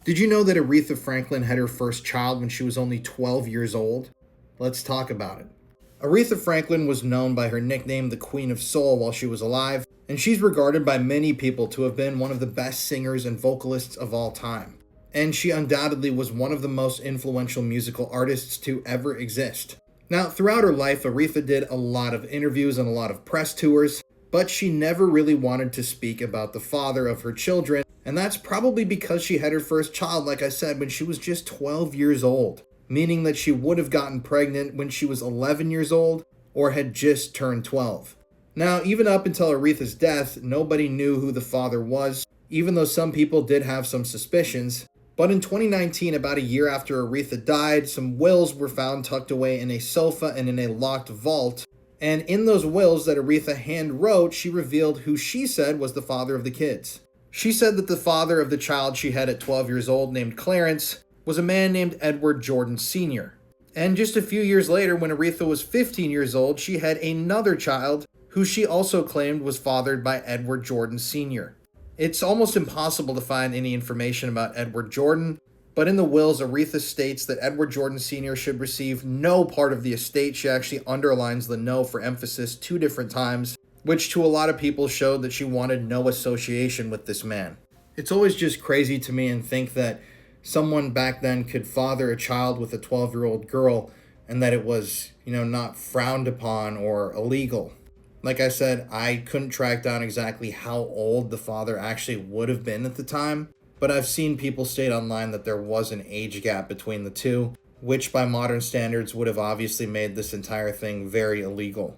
Did you know that Aretha Franklin had her first child when she was only 12 years old? Let's talk about it. Aretha Franklin was known by her nickname, the Queen of Soul, while she was alive, and she's regarded by many people to have been one of the best singers and vocalists of all time. And she undoubtedly was one of the most influential musical artists to ever exist. Now, throughout her life, Aretha did a lot of interviews and a lot of press tours, but she never really wanted to speak about the father of her children, and that's probably because she had her first child, like I said, when she was just 12 years old, meaning that she would have gotten pregnant when she was 11 years old or had just turned 12. Now, even up until Aretha's death, nobody knew who the father was, even though some people did have some suspicions. But in 2019, about a year after Aretha died, some wills were found tucked away in a sofa and in a locked vault. And in those wills that Aretha hand wrote, she revealed who she said was the father of the kids. She said that the father of the child she had at 12 years old, named Clarence, was a man named Edward Jordan Sr. And just a few years later, when Aretha was 15 years old, she had another child who she also claimed was fathered by Edward Jordan Sr. It's almost impossible to find any information about Edward Jordan, but in the wills, Aretha states that Edward Jordan Sr. should receive no part of the estate. She actually underlines the no for emphasis 2 different times, which to a lot of people showed that she wanted no association with this man. It's always just crazy to me and think that someone back then could father a child with a 12-year-old girl and that it was, not frowned upon or illegal. Like I said, I couldn't track down exactly how old the father actually would have been at the time, but I've seen people state online that there was an age gap between the two, which by modern standards would have obviously made this entire thing very illegal.